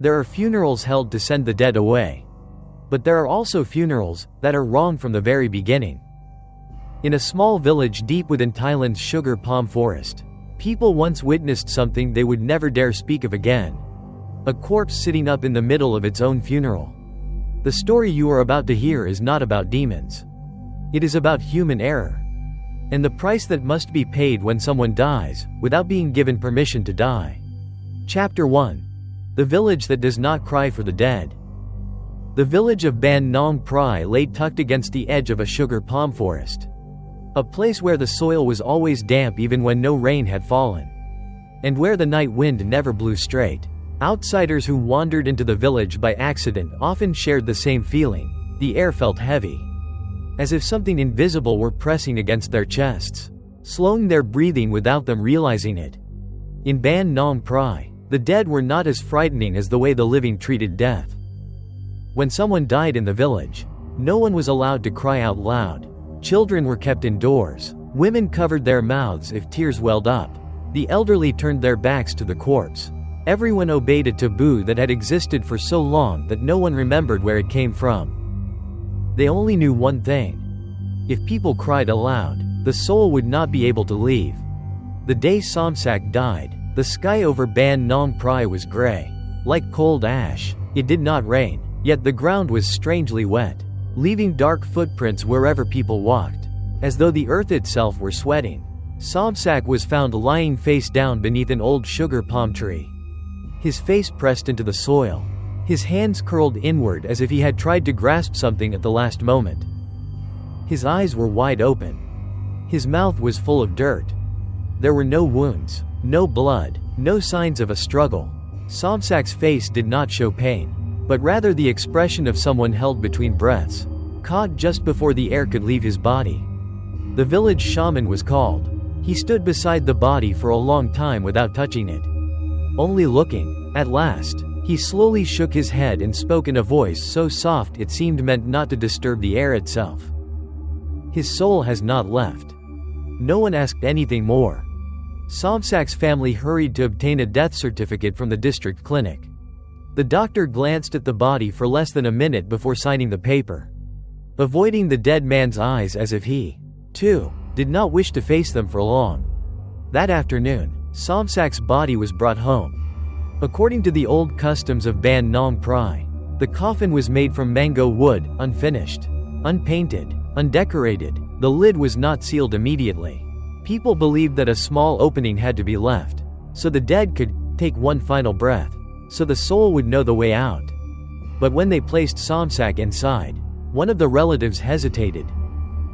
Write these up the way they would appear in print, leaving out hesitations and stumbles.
There are funerals held to send the dead away. But there are also funerals that are wrong from the very beginning. In a small village deep within Thailand's sugar palm forest, people once witnessed something they would never dare speak of again. A corpse sitting up in the middle of its own funeral. The story you are about to hear is not about demons. It is about human error. And the price that must be paid when someone dies, without being given permission to die. Chapter 1. The village that does not cry for the dead. The village of Ban Nong Prai lay tucked against the edge of a sugar palm forest. A place where the soil was always damp even when no rain had fallen. And where the night wind never blew straight. Outsiders who wandered into the village by accident often shared the same feeling. The air felt heavy. As if something invisible were pressing against their chests, slowing their breathing without them realizing it. In Ban Nong Prai, the dead were not as frightening as the way the living treated death. When someone died in the village, no one was allowed to cry out loud. Children were kept indoors. Women covered their mouths if tears welled up. The elderly turned their backs to the corpse. Everyone obeyed a taboo that had existed for so long that no one remembered where it came from. They only knew one thing. If people cried aloud, the soul would not be able to leave. The day Somsak died, the sky over Ban Nong Prai was gray. Like cold ash. It did not rain, yet the ground was strangely wet, leaving dark footprints wherever people walked, as though the earth itself were sweating. Somsak was found lying face down beneath an old sugar palm tree. His face pressed into the soil. His hands curled inward as if he had tried to grasp something at the last moment. His eyes were wide open. His mouth was full of dirt. There were no wounds, no blood, no signs of a struggle. Somsak's face did not show pain, but rather the expression of someone held between breaths, caught just before the air could leave his body. The village shaman was called. He stood beside the body for a long time without touching it. Only looking. At last, he slowly shook his head and spoke in a voice so soft it seemed meant not to disturb the air itself. His soul has not left. No one asked anything more. Somsak's family hurried to obtain a death certificate from the district clinic. The doctor glanced at the body for less than a minute before signing the paper, avoiding the dead man's eyes as if he, too, did not wish to face them for long. That afternoon, Somsak's body was brought home. According to the old customs of Ban Nong Prai, the coffin was made from mango wood, unfinished, unpainted, undecorated. The lid was not sealed immediately. People believed that a small opening had to be left, so the dead could take one final breath, so the soul would know the way out. But when they placed Somsak inside, one of the relatives hesitated.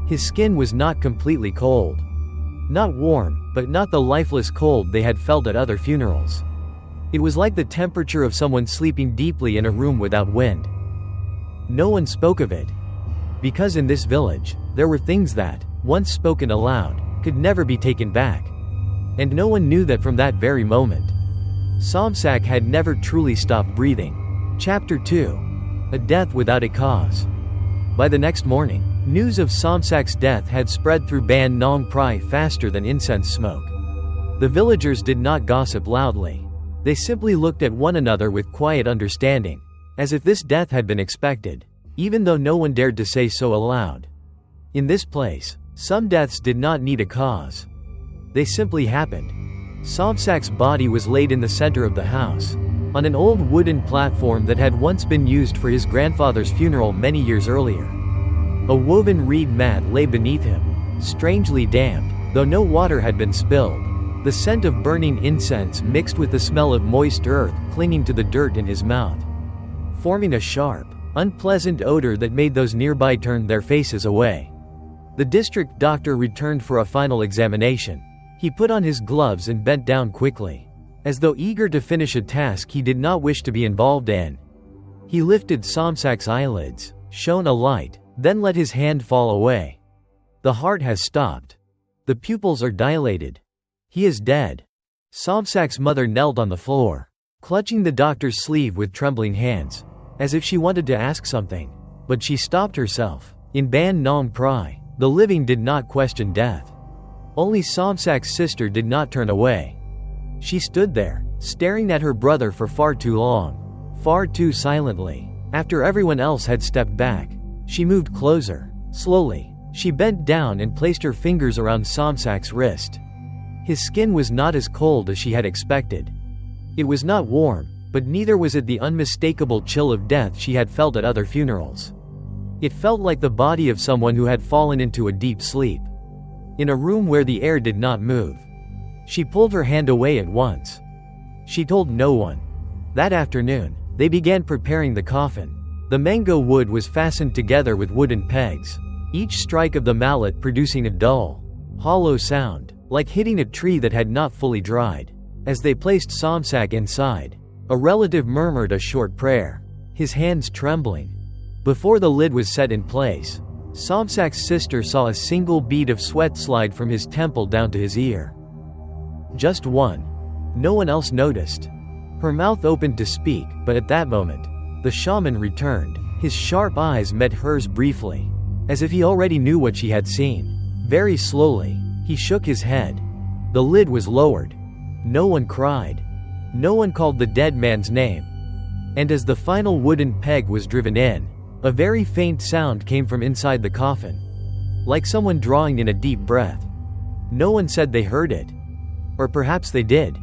His skin was not completely cold. Not warm, but not the lifeless cold they had felt at other funerals. It was like the temperature of someone sleeping deeply in a room without wind. No one spoke of it. Because in this village, there were things that, once spoken aloud, could never be taken back. And no one knew that from that very moment. Somsak had never truly stopped breathing. Chapter 2. A death without a cause. By the next morning, news of Somsak's death had spread through Ban Nong Prai faster than incense smoke. The villagers did not gossip loudly. They simply looked at one another with quiet understanding, as if this death had been expected, even though no one dared to say so aloud. In this place, some deaths did not need a cause. They simply happened. Somsak's body was laid in the center of the house, on an old wooden platform that had once been used for his grandfather's funeral many years earlier. A woven reed mat lay beneath him, strangely damp, though no water had been spilled. The scent of burning incense mixed with the smell of moist earth clinging to the dirt in his mouth, forming a sharp, unpleasant odor that made those nearby turn their faces away. The district doctor returned for a final examination. He put on his gloves and bent down quickly, as though eager to finish a task he did not wish to be involved in. He lifted Somsak's eyelids, shone a light, then let his hand fall away. The heart has stopped. The pupils are dilated. He is dead. Somsak's mother knelt on the floor, clutching the doctor's sleeve with trembling hands, as if she wanted to ask something, but she stopped herself. In Ban Nong Prai, the living did not question death. Only Somsak's sister did not turn away. She stood there, staring at her brother for far too long. far too silently. After everyone else had stepped back, she moved closer. Slowly, she bent down and placed her fingers around Somsak's wrist. His skin was not as cold as she had expected. It was not warm, but neither was it the unmistakable chill of death she had felt at other funerals. It felt like the body of someone who had fallen into a deep sleep. In a room where the air did not move. She pulled her hand away at once. She told no one. That afternoon, they began preparing the coffin. The mango wood was fastened together with wooden pegs, each strike of the mallet producing a dull, hollow sound, like hitting a tree that had not fully dried. As they placed Somsak inside, a relative murmured a short prayer, his hands trembling. Before the lid was set in place, Somsak's sister saw a single bead of sweat slide from his temple down to his ear. Just one. No one else noticed. Her mouth opened to speak, but at that moment, the shaman returned. His sharp eyes met hers briefly, as if he already knew what she had seen. Very slowly, he shook his head. The lid was lowered. No one cried. No one called the dead man's name. And as the final wooden peg was driven in, a very faint sound came from inside the coffin, like someone drawing in a deep breath. No one said they heard it. Or perhaps they did.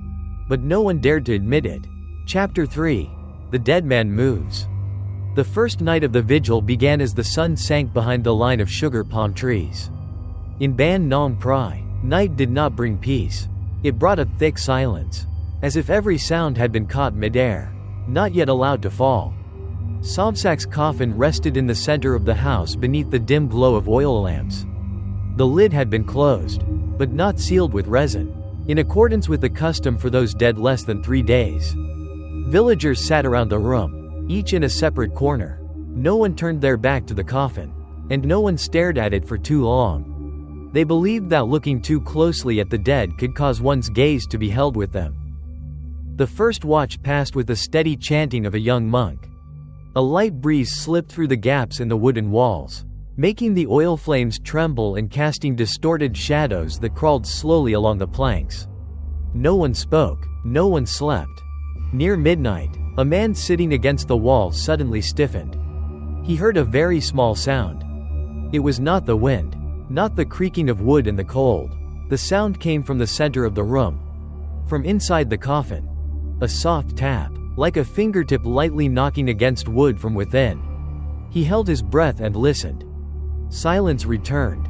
But no one dared to admit it. Chapter 3. The Dead Man Moves. The first night of the vigil began as the sun sank behind the line of sugar palm trees. In Ban Nong Prai, night did not bring peace. It brought a thick silence, as if every sound had been caught mid-air, not yet allowed to fall. Somsak's coffin rested in the center of the house beneath the dim glow of oil lamps. The lid had been closed, but not sealed with resin, in accordance with the custom for those dead less than 3 days. Villagers sat around the room, each in a separate corner. No one turned their back to the coffin, and no one stared at it for too long. They believed that looking too closely at the dead could cause one's gaze to be held with them. The first watch passed with the steady chanting of a young monk. A light breeze slipped through the gaps in the wooden walls, making the oil flames tremble and casting distorted shadows that crawled slowly along the planks. No one spoke, no one slept. Near midnight, a man sitting against the wall suddenly stiffened. He heard a very small sound. It was not the wind, not the creaking of wood in the cold. The sound came from the center of the room. From inside the coffin. A soft tap, like a fingertip lightly knocking against wood from within. He held his breath and listened. Silence returned.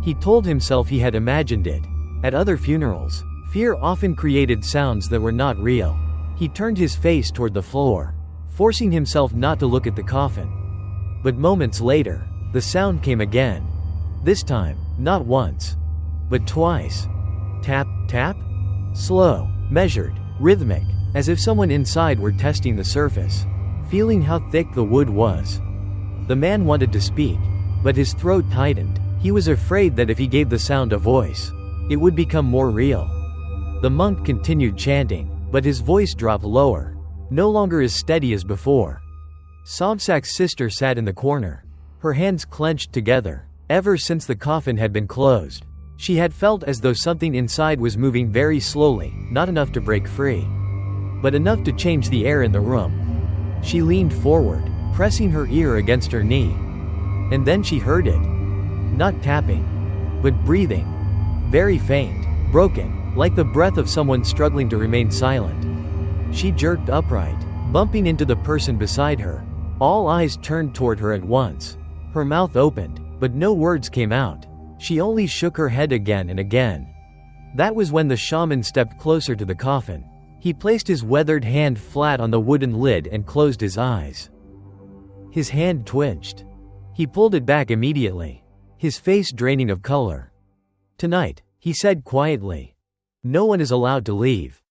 He told himself he had imagined it. At other funerals, fear often created sounds that were not real. He turned his face toward the floor, forcing himself not to look at the coffin. But moments later, the sound came again. This time, not once, but twice. Tap, tap? Slow, measured, rhythmic, as if someone inside were testing the surface, feeling how thick the wood was. The man wanted to speak, but his throat tightened. He was afraid that if he gave the sound a voice, it would become more real. The monk continued chanting, but his voice dropped lower, no longer as steady as before. Somsak's sister sat in the corner, her hands clenched together. Ever since the coffin had been closed, she had felt as though something inside was moving very slowly, not enough to break free, but enough to change the air in the room. She leaned forward, pressing her ear against her knee. And then she heard it. Not tapping, but breathing. Very faint, broken, like the breath of someone struggling to remain silent. She jerked upright, bumping into the person beside her. All eyes turned toward her at once. Her mouth opened, but no words came out. She only shook her head again and again. That was when the shaman stepped closer to the coffin. He placed his weathered hand flat on the wooden lid and closed his eyes. His hand twitched. He pulled it back immediately, his face draining of color. "Tonight," he said quietly. "No one is allowed to leave."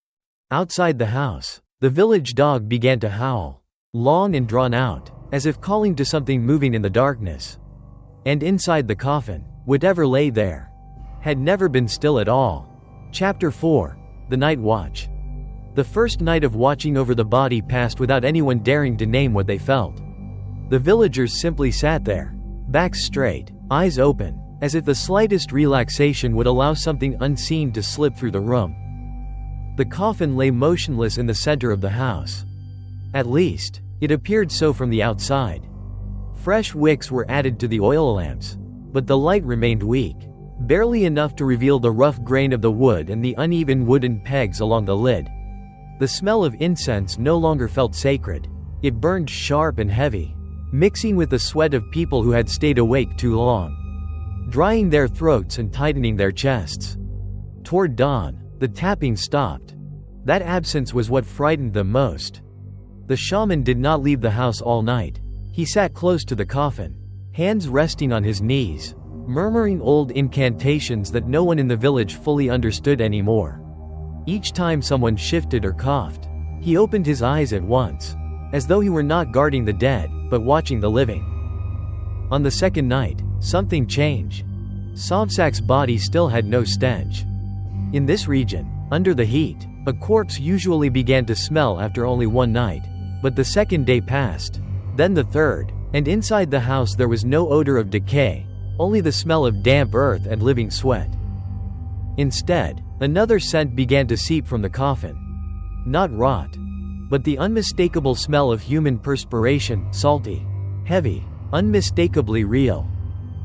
Outside the house, the village dog began to howl, long and drawn out, as if calling to something moving in the darkness. And inside the coffin, whatever lay there, had never been still at all. Chapter 4. The Night Watch. The first night of watching over the body passed without anyone daring to name what they felt. The villagers simply sat there, backs straight, eyes open, as if the slightest relaxation would allow something unseen to slip through the room. The coffin lay motionless in the center of the house. At least, it appeared so from the outside. Fresh wicks were added to the oil lamps, but the light remained weak, barely enough to reveal the rough grain of the wood and the uneven wooden pegs along the lid. The smell of incense no longer felt sacred. It burned sharp and heavy, mixing with the sweat of people who had stayed awake too long, drying their throats and tightening their chests. Toward dawn, the tapping stopped. That absence was what frightened them most. The shaman did not leave the house all night. He sat close to the coffin, hands resting on his knees, murmuring old incantations that no one in the village fully understood anymore. Each time someone shifted or coughed, he opened his eyes at once, as though he were not guarding the dead, but watching the living. On the second night, something changed. Somsak's body still had no stench. In this region, under the heat, a corpse usually began to smell after only one night, but the second day passed, then the third, and inside the house there was no odor of decay, only the smell of damp earth and living sweat. Instead, another scent began to seep from the coffin. Not rot, but the unmistakable smell of human perspiration, salty, heavy, unmistakably real.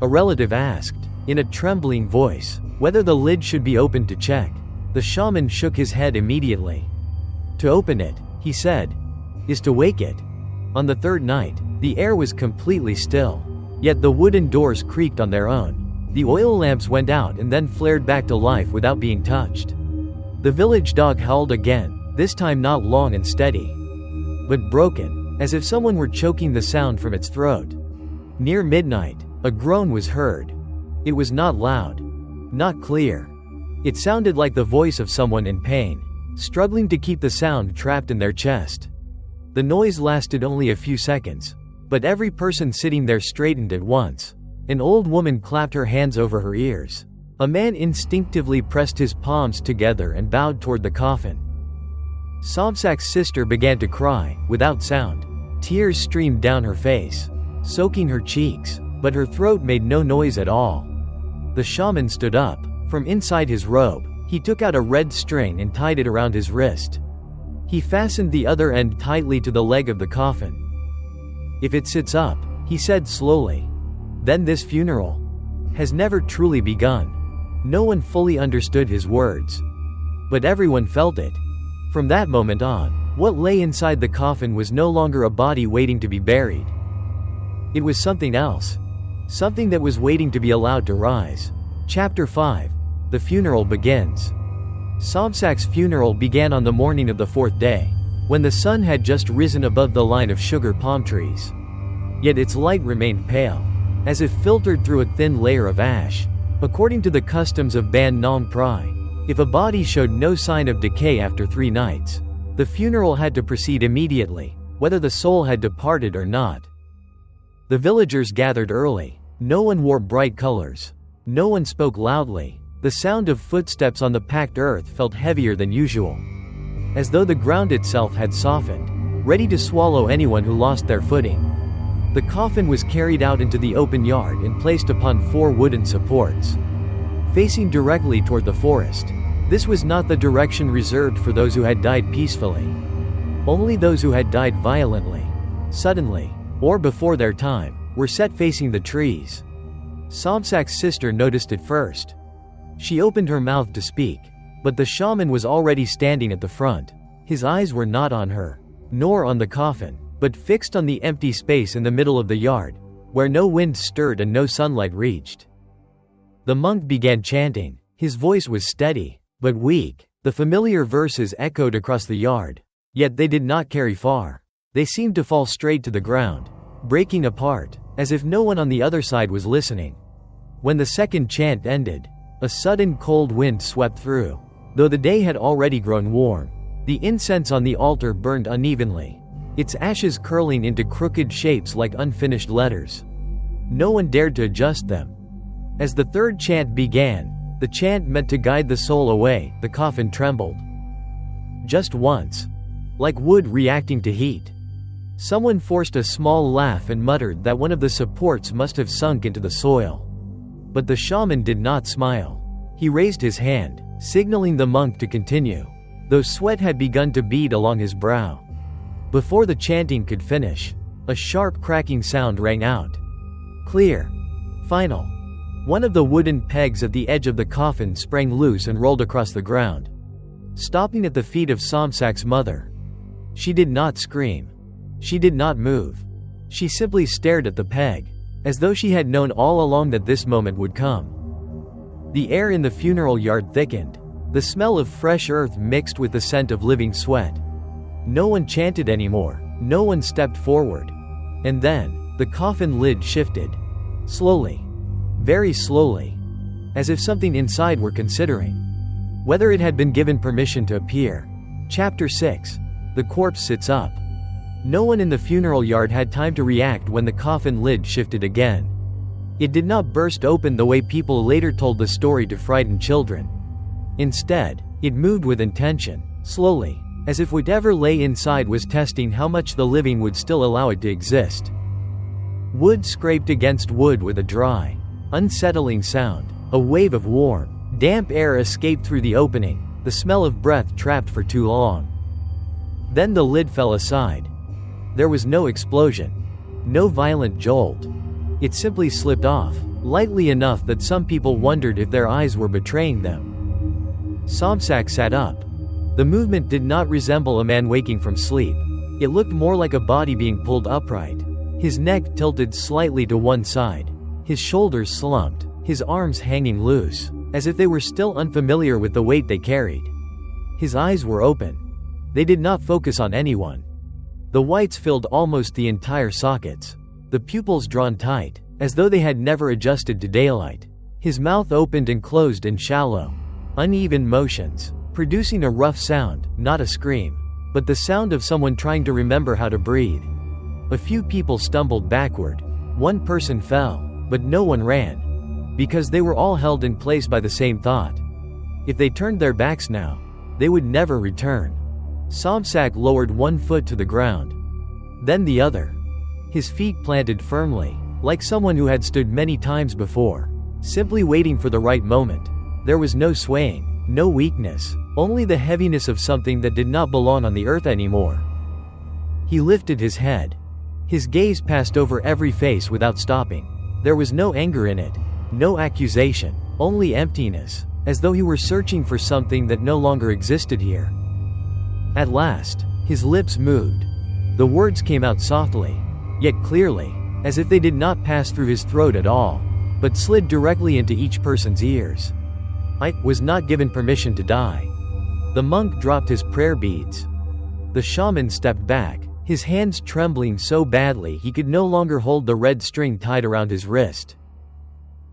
A relative asked, in a trembling voice, whether the lid should be opened to check. The shaman shook his head immediately. To open it, he said, is to wake it. On the third night, the air was completely still. Yet the wooden doors creaked on their own. The oil lamps went out and then flared back to life without being touched. The village dog howled again, this time not long and steady, but broken, as if someone were choking the sound from its throat. Near midnight, a groan was heard. It was not loud, not clear. It sounded like the voice of someone in pain, struggling to keep the sound trapped in their chest. The noise lasted only a few seconds, but every person sitting there straightened at once. An old woman clapped her hands over her ears. A man instinctively pressed his palms together and bowed toward the coffin. Somsak's sister began to cry, without sound. Tears streamed down her face, soaking her cheeks, but her throat made no noise at all. The shaman stood up. From inside his robe, he took out a red string and tied it around his wrist. He fastened the other end tightly to the leg of the coffin. If it sits up, he said slowly, then this funeral has never truly begun. No one fully understood his words, but everyone felt it. From that moment on, what lay inside the coffin was no longer a body waiting to be buried. It was something else. Something that was waiting to be allowed to rise. Chapter 5. The funeral begins. Somsak's funeral began on the morning of the fourth day, when the sun had just risen above the line of sugar palm trees. Yet its light remained pale, as if filtered through a thin layer of ash. According to the customs of Ban Nong Prai, if a body showed no sign of decay after 3 nights, the funeral had to proceed immediately, whether the soul had departed or not. The villagers gathered early. No one wore bright colors. No one spoke loudly. The sound of footsteps on the packed earth felt heavier than usual, as though the ground itself had softened, ready to swallow anyone who lost their footing. The coffin was carried out into the open yard and placed upon 4 wooden supports, facing directly toward the forest. This was not the direction reserved for those who had died peacefully. Only those who had died violently, suddenly, or before their time, were set facing the trees. Somsak's sister noticed it first. She opened her mouth to speak, but the shaman was already standing at the front. His eyes were not on her, nor on the coffin, but fixed on the empty space in the middle of the yard, where no wind stirred and no sunlight reached. The monk began chanting. His voice was steady, but weak. The familiar verses echoed across the yard, yet they did not carry far. They seemed to fall straight to the ground, breaking apart, as if no one on the other side was listening. When the second chant ended, a sudden cold wind swept through. Though the day had already grown warm, the incense on the altar burned unevenly, its ashes curling into crooked shapes like unfinished letters. No one dared to adjust them. As the third chant began, the chant meant to guide the soul away, the coffin trembled. Just once, like wood reacting to heat. Someone forced a small laugh and muttered that one of the supports must have sunk into the soil. But the shaman did not smile. He raised his hand, signaling the monk to continue, though sweat had begun to bead along his brow. Before the chanting could finish, a sharp cracking sound rang out. Clear. Final. One of the wooden pegs at the edge of the coffin sprang loose and rolled across the ground, stopping at the feet of Somsak's mother. She did not scream. She did not move. She simply stared at the peg, as though she had known all along that this moment would come. The air in the funeral yard thickened. The smell of fresh earth mixed with the scent of living sweat. No one chanted anymore. No one stepped forward. And then, the coffin lid shifted. Slowly. Very slowly. As if something inside were considering whether it had been given permission to appear. Chapter 6. The corpse sits up. No one in the funeral yard had time to react when the coffin lid shifted again. It did not burst open the way people later told the story to frighten children. Instead, it moved with intention, slowly, as if whatever lay inside was testing how much the living would still allow it to exist. Wood scraped against wood with a dry, unsettling sound. A wave of warm, damp air escaped through the opening, the smell of breath trapped for too long. Then the lid fell aside. There was no explosion. No violent jolt. It simply slipped off, lightly enough that some people wondered if their eyes were betraying them. Somsak sat up. The movement did not resemble a man waking from sleep. It looked more like a body being pulled upright. His neck tilted slightly to one side. His shoulders slumped, his arms hanging loose, as if they were still unfamiliar with the weight they carried. His eyes were open. They did not focus on anyone. The whites filled almost the entire sockets. The pupils drawn tight, as though they had never adjusted to daylight. His mouth opened and closed in shallow, uneven motions, producing a rough sound, not a scream, but the sound of someone trying to remember how to breathe. A few people stumbled backward. One person fell, but no one ran, because they were all held in place by the same thought. If they turned their backs now, they would never return. Somsak lowered one foot to the ground, then the other. His feet planted firmly, like someone who had stood many times before, simply waiting for the right moment. There was no swaying, no weakness, only the heaviness of something that did not belong on the earth anymore. He lifted his head. His gaze passed over every face without stopping. There was no anger in it, no accusation, only emptiness, as though he were searching for something that no longer existed here. At last, his lips moved. The words came out softly, yet clearly, as if they did not pass through his throat at all, but slid directly into each person's ears. I was not given permission to die. The monk dropped his prayer beads. The shaman stepped back, his hands trembling so badly he could no longer hold the red string tied around his wrist.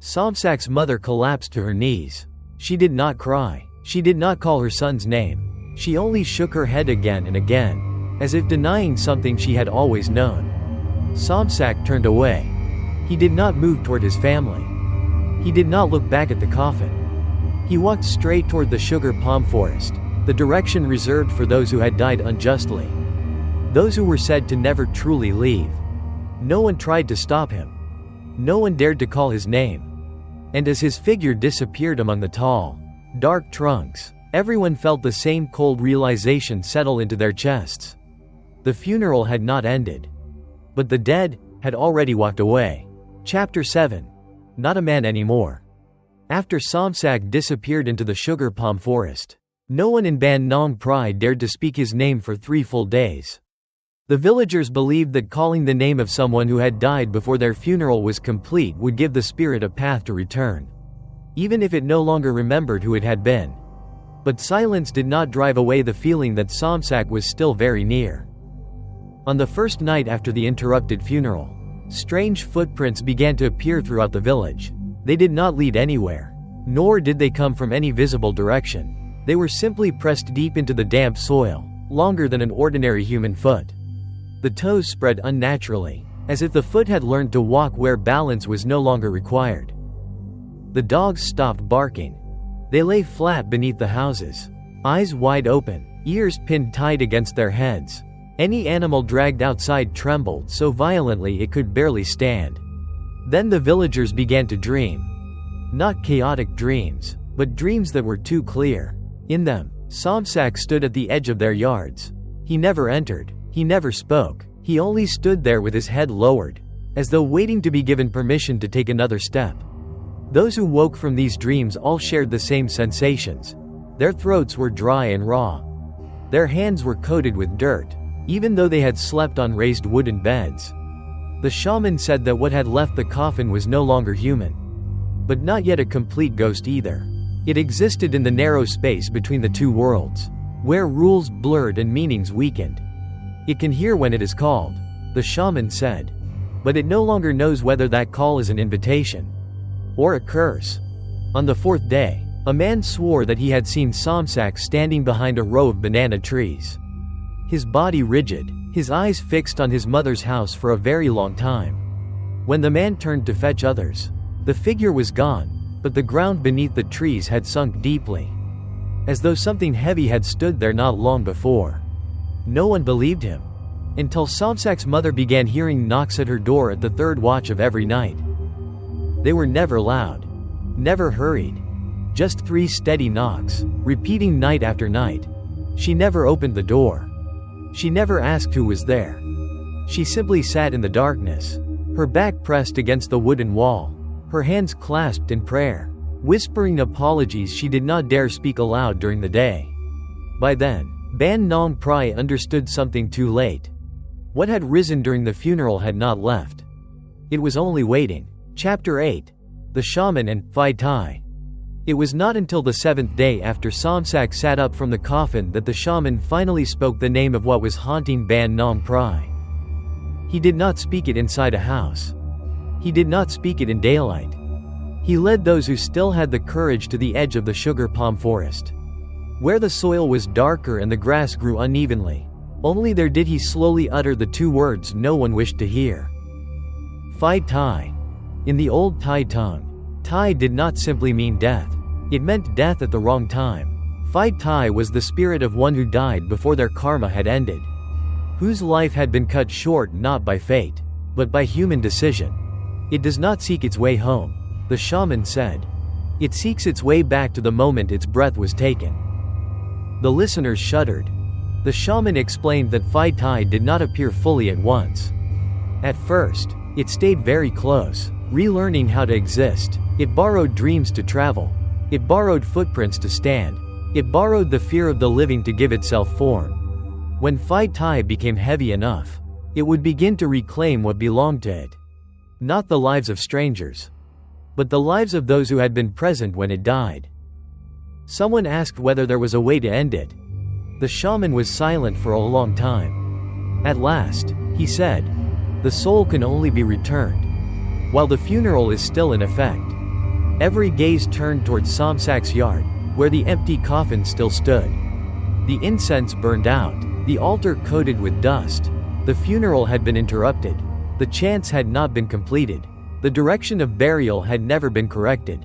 Somsak's mother collapsed to her knees. She did not cry. She did not call her son's name. She only shook her head again and again, as if denying something she had always known. Somsak turned away. He did not move toward his family. He did not look back at the coffin. He walked straight toward the sugar palm forest, the direction reserved for those who had died unjustly. Those who were said to never truly leave. No one tried to stop him. No one dared to call his name. And as his figure disappeared among the tall, dark trunks, everyone felt the same cold realization settle into their chests. The funeral had not ended. But the dead had already walked away. Chapter 7. Not a man anymore. After Somsak disappeared into the sugar palm forest, no one in Ban Nong Pride dared to speak his name for 3 full days. The villagers believed that calling the name of someone who had died before their funeral was complete would give the spirit a path to return, even if it no longer remembered who it had been. But silence did not drive away the feeling that Somsak was still very near. On the first night after the interrupted funeral, strange footprints began to appear throughout the village. They did not lead anywhere, nor did they come from any visible direction. They were simply pressed deep into the damp soil, longer than an ordinary human foot. The toes spread unnaturally, as if the foot had learned to walk where balance was no longer required. The dogs stopped barking. They lay flat beneath the houses, eyes wide open, ears pinned tight against their heads. Any animal dragged outside trembled so violently it could barely stand. Then the villagers began to dream. Not chaotic dreams, but dreams that were too clear. In them, Somsak stood at the edge of their yards. He never entered. He never spoke. He only stood there with his head lowered, as though waiting to be given permission to take another step. Those who woke from these dreams all shared the same sensations. Their throats were dry and raw. Their hands were coated with dirt, even though they had slept on raised wooden beds. The shaman said that what had left the coffin was no longer human, but not yet a complete ghost either. It existed in the narrow space between the two worlds, where rules blurred and meanings weakened. It can hear when it is called, the shaman said, but it no longer knows whether that call is an invitation or a curse. On the fourth day, a man swore that he had seen Somsak standing behind a row of banana trees. His body rigid, his eyes fixed on his mother's house for a very long time. When the man turned to fetch others, the figure was gone, but the ground beneath the trees had sunk deeply, as though something heavy had stood there not long before. No one believed him, until Somsak's mother began hearing knocks at her door at the third watch of every night. They were never loud, never hurried, just 3 steady knocks, repeating night after night. She never opened the door. She never asked who was there. She simply sat in the darkness, her back pressed against the wooden wall, her hands clasped in prayer, whispering apologies she did not dare speak aloud during the day. By then, Ban Nong Prai understood something too late. What had risen during the funeral had not left. It was only waiting. Chapter 8. The Shaman and Phi Tai. It was not until the 7th day after Somsak sat up from the coffin that the shaman finally spoke the name of what was haunting Ban Nong Prai. He did not speak it inside a house. He did not speak it in daylight. He led those who still had the courage to the edge of the sugar palm forest, where the soil was darker and the grass grew unevenly. Only there did he slowly utter the 2 words no one wished to hear. Phi Tai. In the old Thai tongue, Tai did not simply mean death. It meant death at the wrong time. Phi Tai was the spirit of one who died before their karma had ended, whose life had been cut short not by fate, but by human decision. It does not seek its way home, the shaman said. It seeks its way back to the moment its breath was taken. The listeners shuddered. The shaman explained that Phi Tai did not appear fully at once. At first, it stayed very close, relearning how to exist. It borrowed dreams to travel. It borrowed footprints to stand. It borrowed the fear of the living to give itself form. When Phi Tai became heavy enough, it would begin to reclaim what belonged to it. Not the lives of strangers, but the lives of those who had been present when it died. Someone asked whether there was a way to end it. The shaman was silent for a long time. At last, he said, "The soul can only be returned while the funeral is still in effect." Every gaze turned towards Somsak's yard, where the empty coffin still stood. The incense burned out, the altar coated with dust. The funeral had been interrupted. The chants had not been completed. The direction of burial had never been corrected.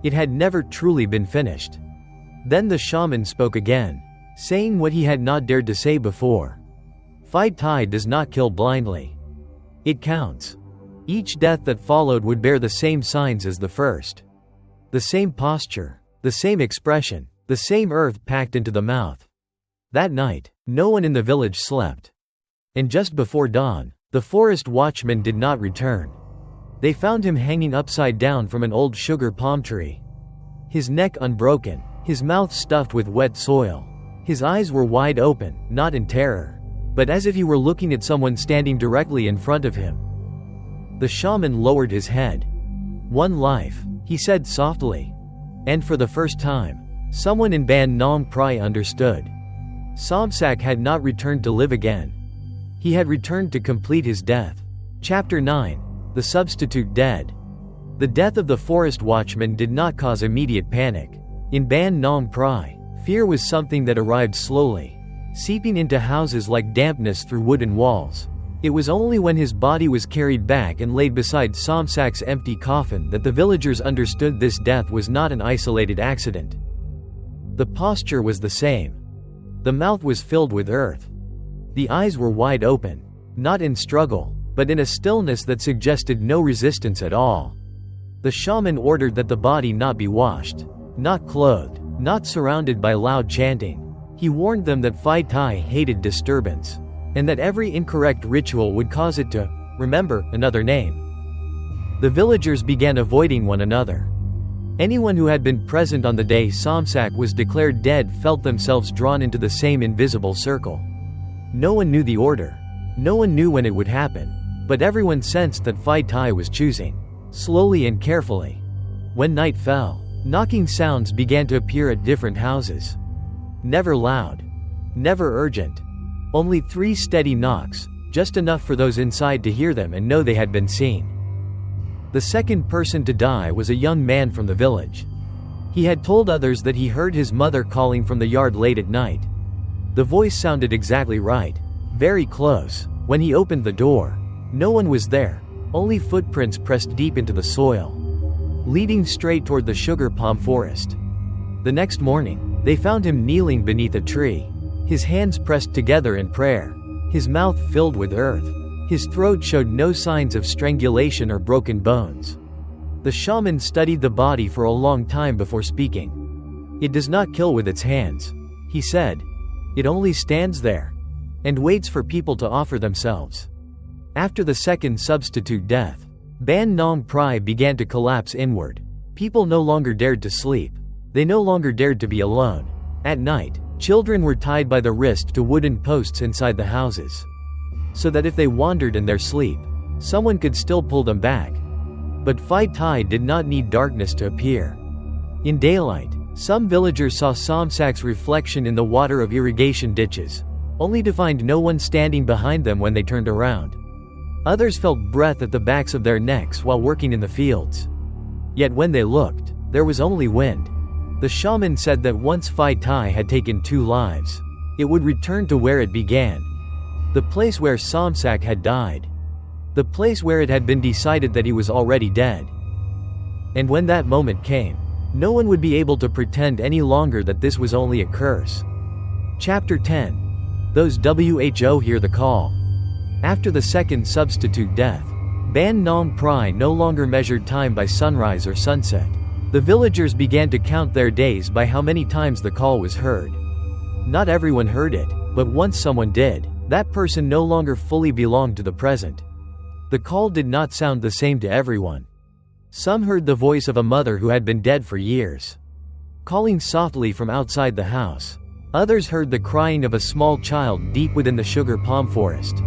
It had never truly been finished. Then the shaman spoke again, saying what he had not dared to say before. Phi Tai does not kill blindly. It counts. Each death that followed would bear the same signs as the first. The same posture, the same expression, the same earth packed into the mouth. That night, no one in the village slept. And just before dawn, the forest watchman did not return. They found him hanging upside down from an old sugar palm tree. His neck unbroken, his mouth stuffed with wet soil. His eyes were wide open, not in terror, but as if he were looking at someone standing directly in front of him. The shaman lowered his head. "One life," he said softly. And for the first time, someone in Ban Nong Prai understood. Somsak had not returned to live again. He had returned to complete his death. Chapter 9. The Substitute Dead. The death of the forest watchman did not cause immediate panic. In Ban Nong Prai, fear was something that arrived slowly, seeping into houses like dampness through wooden walls. It was only when his body was carried back and laid beside Somsak's empty coffin that the villagers understood this death was not an isolated accident. The posture was the same. The mouth was filled with earth. The eyes were wide open, not in struggle, but in a stillness that suggested no resistance at all. The shaman ordered that the body not be washed, not clothed, not surrounded by loud chanting. He warned them that Phi Tai hated disturbance. and that every incorrect ritual would cause it to remember another name. The villagers began avoiding one another. Anyone who had been present on the day Somsak was declared dead felt themselves drawn into the same invisible circle. No one knew the order. No one knew when it would happen. But everyone sensed that Phi Tai was choosing, slowly and carefully. When night fell, knocking sounds began to appear at different houses. Never loud. Never urgent. Only 3 steady knocks, just enough for those inside to hear them and know they had been seen. The second person to die was a young man from the village. He had told others that he heard his mother calling from the yard late at night. The voice sounded exactly right, very close. When he opened the door, no one was there, only footprints pressed deep into the soil, leading straight toward the sugar palm forest. The next morning, they found him kneeling beneath a tree, his hands pressed together in prayer, his mouth filled with earth. His throat showed no signs of strangulation or broken bones. The shaman studied the body for a long time before speaking. "It does not kill with its hands," he said. "It only stands there and waits for people to offer themselves." After the second substitute death, Ban Nong Prai began to collapse inward. People no longer dared to sleep. They no longer dared to be alone. At night, children were tied by the wrist to wooden posts inside the houses, so that if they wandered in their sleep, someone could still pull them back. But Phi Tai did not need darkness to appear. In daylight, some villagers saw Somsak's reflection in the water of irrigation ditches, only to find no one standing behind them when they turned around. Others felt breath at the backs of their necks while working in the fields. Yet when they looked, there was only wind. The shaman said that once Phi Tai had taken 2 lives, it would return to where it began. The place where Somsak had died. The place where it had been decided that he was already dead. And when that moment came, no one would be able to pretend any longer that this was only a curse. Chapter 10. Those who hear the call. After the second substitute death, Ban Nong Prai no longer measured time by sunrise or sunset. The villagers began to count their days by how many times the call was heard. Not everyone heard it, but once someone did, that person no longer fully belonged to the present. The call did not sound the same to everyone. Some heard the voice of a mother who had been dead for years, calling softly from outside the house. Others heard the crying of a small child deep within the sugar palm forest,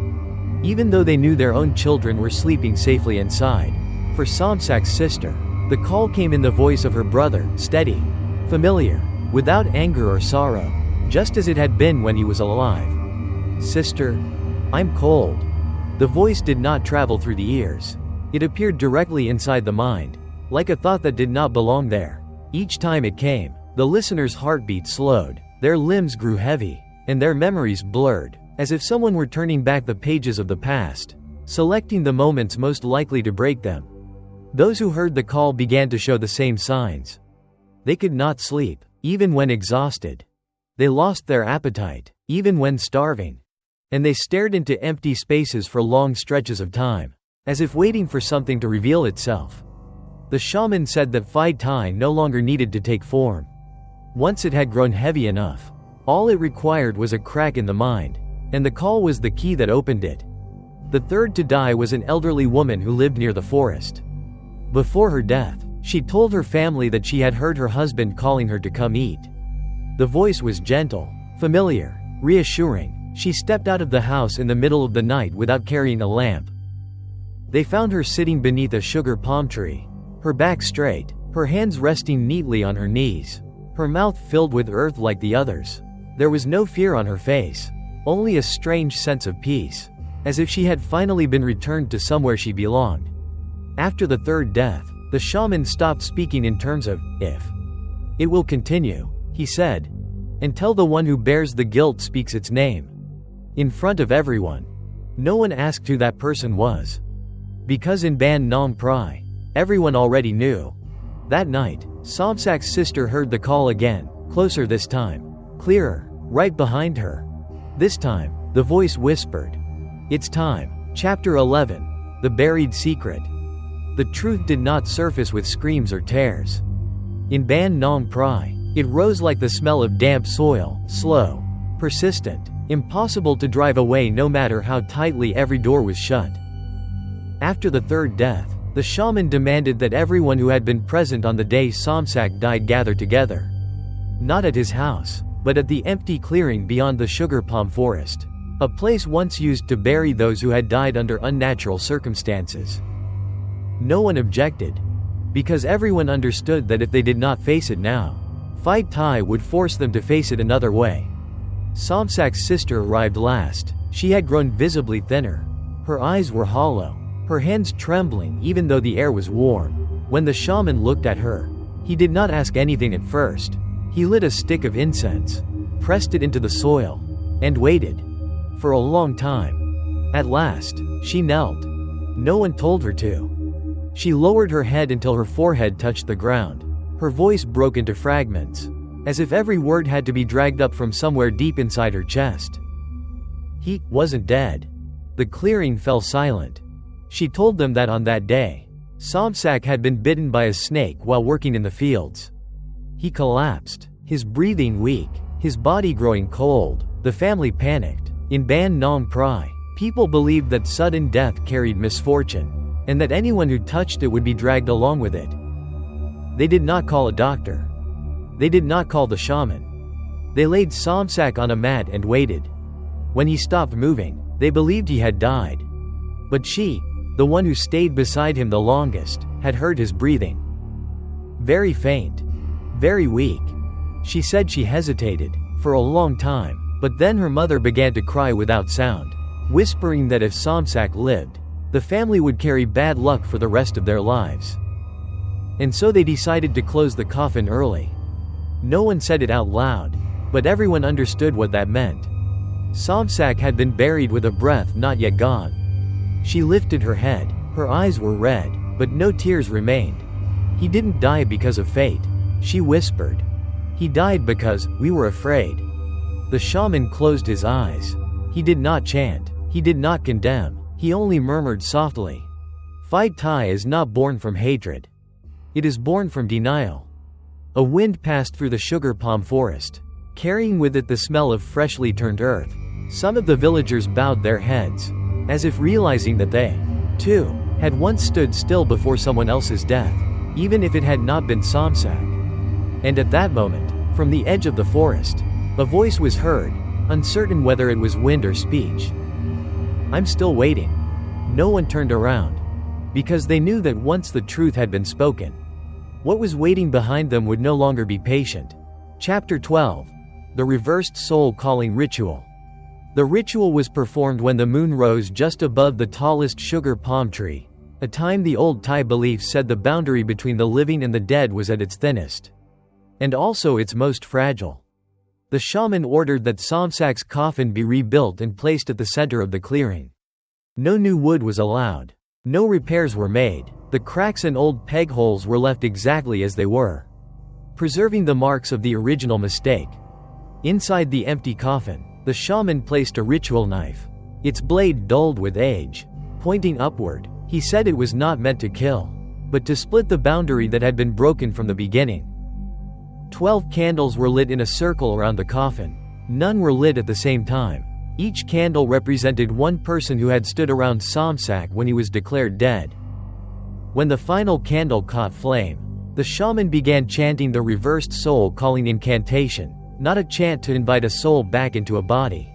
even though they knew their own children were sleeping safely inside. For Somsak's sister, the call came in the voice of her brother, steady, familiar, without anger or sorrow, just as it had been when he was alive. "Sister, I'm cold." The voice did not travel through the ears. It appeared directly inside the mind, like a thought that did not belong there. Each time it came, the listener's heartbeat slowed, their limbs grew heavy, and their memories blurred, as if someone were turning back the pages of the past, selecting the moments most likely to break them. Those who heard the call began to show the same signs. They could not sleep, even when exhausted. They lost their appetite, even when starving. And they stared into empty spaces for long stretches of time, as if waiting for something to reveal itself. The shaman said that Phi Tai no longer needed to take form. Once it had grown heavy enough, all it required was a crack in the mind, and the call was the key that opened it. The third to die was an elderly woman who lived near the forest. Before her death, she told her family that she had heard her husband calling her to come eat. The voice was gentle, familiar, reassuring. She stepped out of the house in the middle of the night without carrying a lamp. They found her sitting beneath a sugar palm tree, her back straight, her hands resting neatly on her knees, her mouth filled with earth like the others. There was no fear on her face, only a strange sense of peace, as if she had finally been returned to somewhere she belonged. After the third death, the shaman stopped speaking in terms of if. "It will continue," he said, "until the one who bears the guilt speaks its name." In front of everyone. No one asked who that person was. Because in Ban Nong Prai, everyone already knew. That night, Somsak's sister heard the call again, closer this time, clearer, right behind her. This time, the voice whispered, "It's time." Chapter 11. The Buried Secret. The truth did not surface with screams or tears. In Ban Nong Prai, it rose like the smell of damp soil, slow, persistent, Impossible to drive away no matter how tightly every door was shut. After the third death, the shaman demanded that everyone who had been present on the day Somsak died gather together. Not at his house, but at the empty clearing beyond the sugar palm forest. A place once used to bury those who had died under unnatural circumstances. No one objected, because everyone understood that if they did not face it now, Phi Tai would force them to face it another way. Somsak's sister arrived last. She had grown visibly thinner. Her eyes were hollow, her hands trembling even though the air was warm. When the shaman looked at her, he did not ask anything at first. He lit a stick of incense, pressed it into the soil, and waited. For a long time. At last, she knelt. No one told her to. She lowered her head until her forehead touched the ground. Her voice broke into fragments, as if every word had to be dragged up from somewhere deep inside her chest. He wasn't dead. The clearing fell silent. She told them that on that day, Somsak had been bitten by a snake while working in the fields. He collapsed, his breathing weak, his body growing cold. The family panicked. In Ban Nong Prai, people believed that sudden death carried misfortune, and that anyone who touched it would be dragged along with it. They did not call a doctor. They did not call the shaman. They laid Somsak on a mat and waited. When he stopped moving, they believed he had died. But she, the one who stayed beside him the longest, had heard his breathing. Very faint. Very weak. She said she hesitated, for a long time, but then her mother began to cry without sound, whispering that if Somsak lived, the family would carry bad luck for the rest of their lives. And so they decided to close the coffin early. No one said it out loud, but everyone understood what that meant. Somsak had been buried with a breath not yet gone. She lifted her head, her eyes were red, but no tears remained. He didn't die because of fate, she whispered. He died because we were afraid. The shaman closed his eyes. He did not chant, he did not condemn, he only murmured softly. Phi Tai is not born from hatred. It is born from denial. A wind passed through the sugar palm forest, carrying with it the smell of freshly turned earth. Some of the villagers bowed their heads, as if realizing that they, too, had once stood still before someone else's death, even if it had not been Somsak. And at that moment, from the edge of the forest, a voice was heard, uncertain whether it was wind or speech. I'm still waiting. No one turned around, because they knew that once the truth had been spoken, what was waiting behind them would no longer be patient. Chapter 12. The Reversed Soul Calling Ritual. The ritual was performed when the moon rose just above the tallest sugar palm tree, a time the old Thai belief said the boundary between the living and the dead was at its thinnest, and also its most fragile. The shaman ordered that Somsak's coffin be rebuilt and placed at the center of the clearing. No new wood was allowed. No repairs were made. The cracks and old peg holes were left exactly as they were, preserving the marks of the original mistake. Inside the empty coffin, the shaman placed a ritual knife, its blade dulled with age, pointing upward. He said it was not meant to kill, but to split the boundary that had been broken from the beginning. 12 candles were lit in a circle around the coffin. None were lit at the same time. Each candle represented one person who had stood around Somsak when he was declared dead. When the final candle caught flame, the shaman began chanting the reversed soul calling incantation, not a chant to invite a soul back into a body,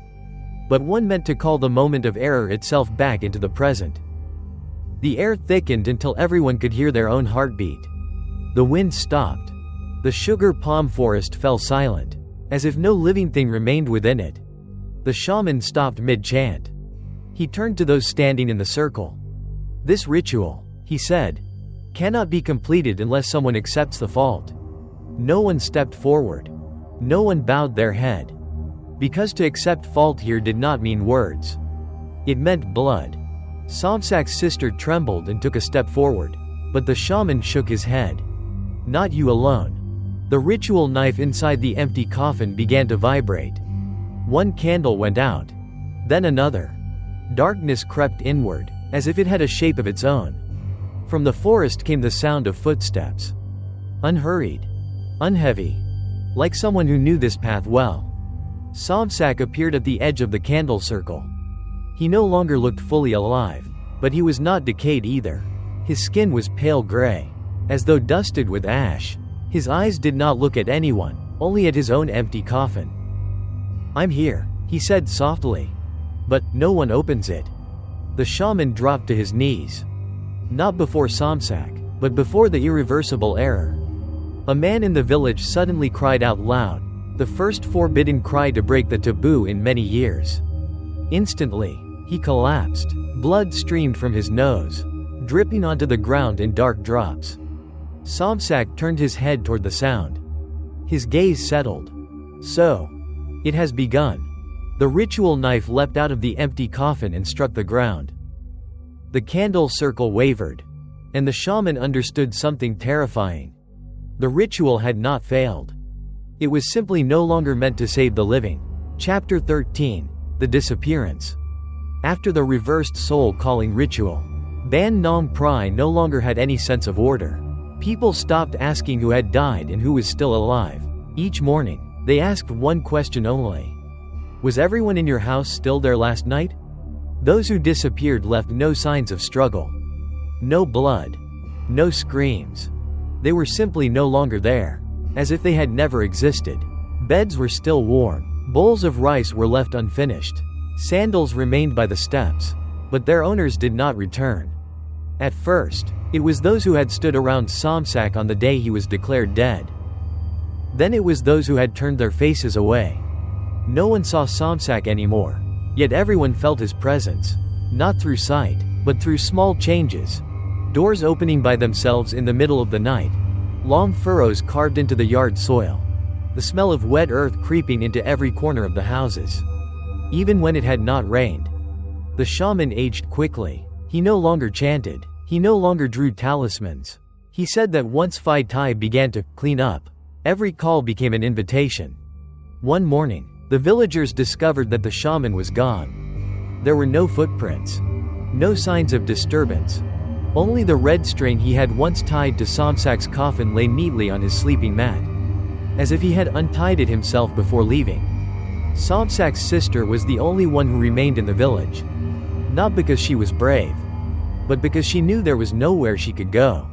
but one meant to call the moment of error itself back into the present. The air thickened until everyone could hear their own heartbeat. The wind stopped. The sugar palm forest fell silent, as if no living thing remained within it. The shaman stopped mid-chant. He turned to those standing in the circle. This ritual, he said, cannot be completed unless someone accepts the fault. No one stepped forward. No one bowed their head. Because to accept fault here did not mean words. It meant blood. Somsak's sister trembled and took a step forward, but the shaman shook his head. Not you alone. The ritual knife inside the empty coffin began to vibrate. One candle went out. Then another. Darkness crept inward, as if it had a shape of its own. From the forest came the sound of footsteps. Unhurried. Unheavy. Like someone who knew this path well. Somsak appeared at the edge of the candle circle. He no longer looked fully alive, but he was not decayed either. His skin was pale gray, as though dusted with ash. His eyes did not look at anyone, only at his own empty coffin. "I'm here," he said softly. "But no one opens it." The shaman dropped to his knees. Not before Somsak, but before the irreversible error. A man in the village suddenly cried out loud, the first forbidden cry to break the taboo in many years. Instantly, he collapsed. Blood streamed from his nose, dripping onto the ground in dark drops. Somsak turned his head toward the sound. His gaze settled. "So, it has begun." The ritual knife leapt out of the empty coffin and struck the ground. The candle circle wavered, and the shaman understood something terrifying. The ritual had not failed. It was simply no longer meant to save the living. Chapter 13. The Disappearance. After the reversed soul-calling ritual, Ban Nong Prai no longer had any sense of order. People stopped asking who had died and who was still alive. Each morning, they asked one question only. Was everyone in your house still there last night? Those who disappeared left no signs of struggle. No blood. No screams. They were simply no longer there, as if they had never existed. Beds were still warm. Bowls of rice were left unfinished. Sandals remained by the steps, but their owners did not return. At first, it was those who had stood around Somsak on the day he was declared dead. Then it was those who had turned their faces away. No one saw Somsak anymore, yet everyone felt his presence, not through sight, but through small changes. Doors opening by themselves in the middle of the night, long furrows carved into the yard soil, the smell of wet earth creeping into every corner of the houses. Even when it had not rained. The shaman aged quickly. He no longer chanted. He no longer drew talismans. He said that once Phi Tai began to clean up, every call became an invitation. One morning, the villagers discovered that the shaman was gone. There were no footprints. No signs of disturbance. Only the red string he had once tied to Somsak's coffin lay neatly on his sleeping mat, as if he had untied it himself before leaving. Somsak's sister was the only one who remained in the village. Not because she was brave, but because she knew there was nowhere she could go.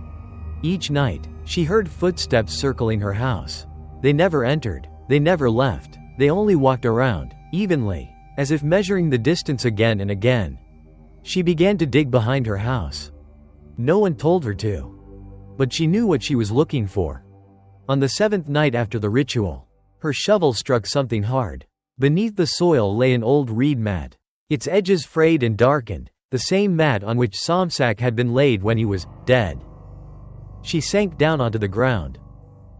Each night, she heard footsteps circling her house. They never entered. They never left. They only walked around, evenly, as if measuring the distance again and again. She began to dig behind her house. No one told her to. But she knew what she was looking for. On the 7th night after the ritual, her shovel struck something hard. Beneath the soil lay an old reed mat. Its edges frayed and darkened, the same mat on which Somsak had been laid when he was dead. She sank down onto the ground.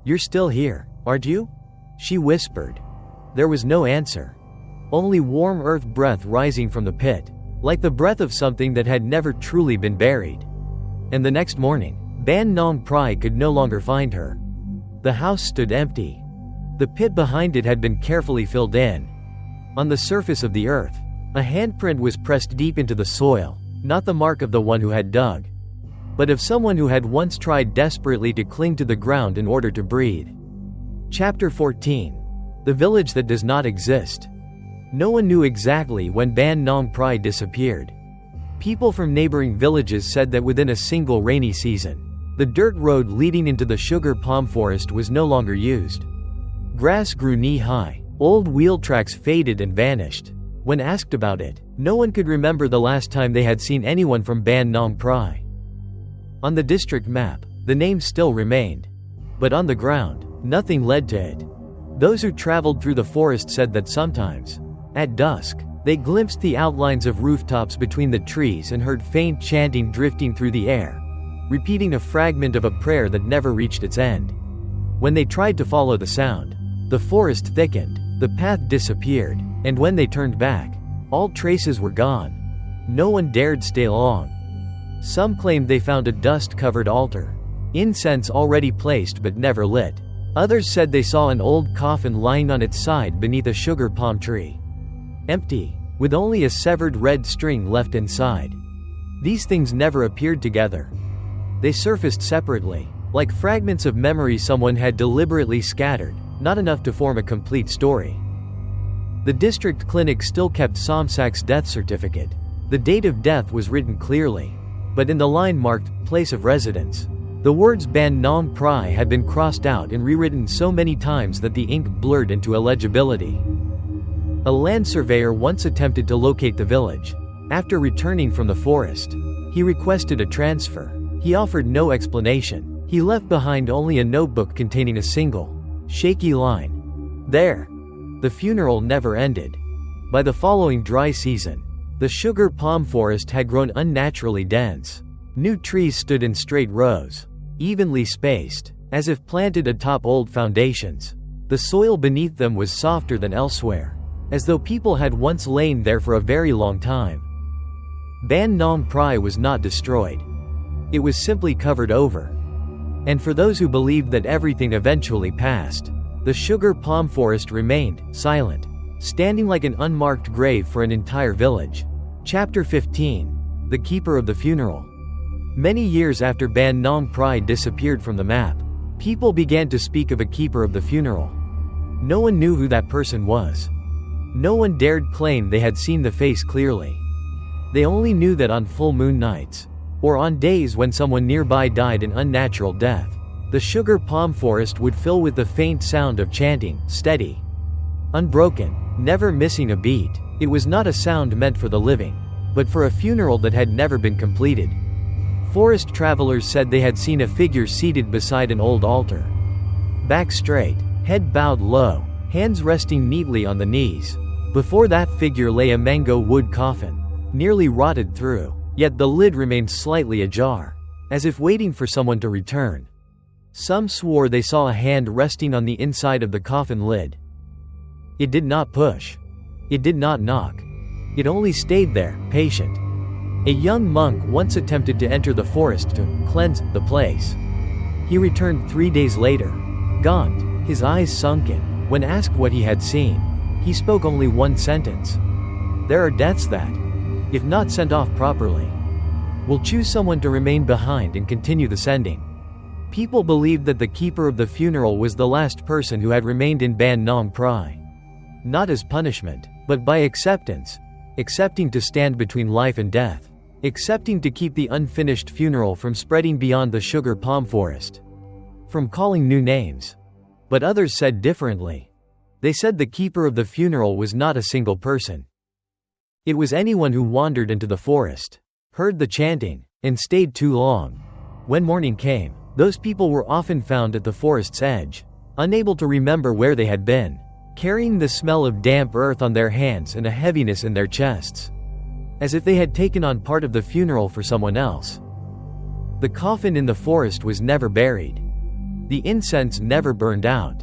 "You're still here, aren't you?" she whispered. There was no answer. Only warm earth breath rising from the pit, like the breath of something that had never truly been buried. And the next morning, Ban Nong Prai could no longer find her. The house stood empty. The pit behind it had been carefully filled in. On the surface of the earth, a handprint was pressed deep into the soil, not the mark of the one who had dug, but of someone who had once tried desperately to cling to the ground in order to breathe. Chapter 14. The Village That Does Not Exist. No one knew exactly when Ban Nong Prai disappeared. People from neighboring villages said that within a single rainy season, the dirt road leading into the sugar palm forest was no longer used. Grass grew knee-high. Old wheel tracks faded and vanished. When asked about it, no one could remember the last time they had seen anyone from Ban Nong Prai. On the district map, the name still remained. But on the ground, nothing led to it. Those who traveled through the forest said that sometimes, at dusk, they glimpsed the outlines of rooftops between the trees and heard faint chanting drifting through the air, repeating a fragment of a prayer that never reached its end. When they tried to follow the sound, the forest thickened, the path disappeared, and when they turned back, all traces were gone. No one dared stay long. Some claimed they found a dust-covered altar, incense already placed but never lit. Others said they saw an old coffin lying on its side beneath a sugar palm tree, empty, with only a severed red string left inside. These things never appeared together. They surfaced separately, like fragments of memory someone had deliberately scattered, not enough to form a complete story. The district clinic still kept Somsak's death certificate. The date of death was written clearly, but in the line marked place of residence, the words Ban Nong Prai had been crossed out and rewritten so many times that the ink blurred into illegibility. A land surveyor once attempted to locate the village. After returning from the forest, he requested a transfer. He offered no explanation. He left behind only a notebook containing a single, shaky line. There. The funeral never ended. By the following dry season, the sugar palm forest had grown unnaturally dense. New trees stood in straight rows, evenly spaced, as if planted atop old foundations. The soil beneath them was softer than elsewhere, as though people had once lain there for a very long time. Ban Nong Prai was not destroyed. It was simply covered over. And for those who believed that everything eventually passed, the sugar palm forest remained silent, standing like an unmarked grave for an entire village. Chapter 15. The Keeper of the Funeral. Many years after Ban Nong Prai disappeared from the map, people began to speak of a keeper of the funeral. No one knew who that person was. No one dared claim they had seen the face clearly. They only knew that on full moon nights, or on days when someone nearby died an unnatural death, the sugar palm forest would fill with the faint sound of chanting, steady, unbroken, never missing a beat. It was not a sound meant for the living, but for a funeral that had never been completed. Forest travelers said they had seen a figure seated beside an old altar. Back straight, head bowed low, hands resting neatly on the knees. Before that figure lay a mango wood coffin, nearly rotted through, yet the lid remained slightly ajar, as if waiting for someone to return. Some swore they saw a hand resting on the inside of the coffin lid. It did not push. It did not knock. It only stayed there, patient. A young monk once attempted to enter the forest to cleanse the place. He returned 3 days later, gaunt, his eyes sunken. When asked what he had seen, he spoke only one sentence. There are deaths that, if not sent off properly, will choose someone to remain behind and continue the sending. People believed that the keeper of the funeral was the last person who had remained in Ban Nong Prai. Not as punishment, but by acceptance. Accepting to stand between life and death. Accepting to keep the unfinished funeral from spreading beyond the sugar palm forest. From calling new names. But others said differently. They said the keeper of the funeral was not a single person. It was anyone who wandered into the forest, heard the chanting, and stayed too long. When morning came, those people were often found at the forest's edge, unable to remember where they had been, carrying the smell of damp earth on their hands and a heaviness in their chests, as if they had taken on part of the funeral for someone else. The coffin in the forest was never buried. The incense never burned out.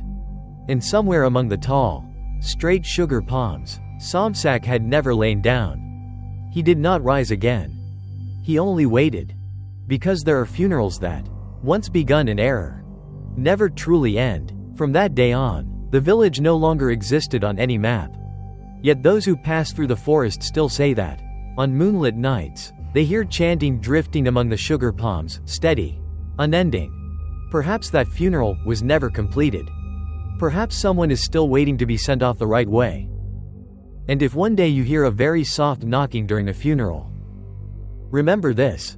And somewhere among the tall, straight sugar palms, Somsak had never lain down. He did not rise again. He only waited. Because there are funerals that, once begun in error, never truly end. From that day on, the village no longer existed on any map. Yet those who pass through the forest still say that, on moonlit nights, they hear chanting drifting among the sugar palms, steady, unending. Perhaps that funeral was never completed. Perhaps someone is still waiting to be sent off the right way. And if one day you hear a very soft knocking during a funeral, remember this.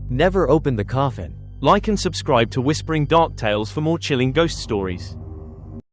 Never open the coffin. Like and subscribe to Whispering Dark Tales for more chilling ghost stories.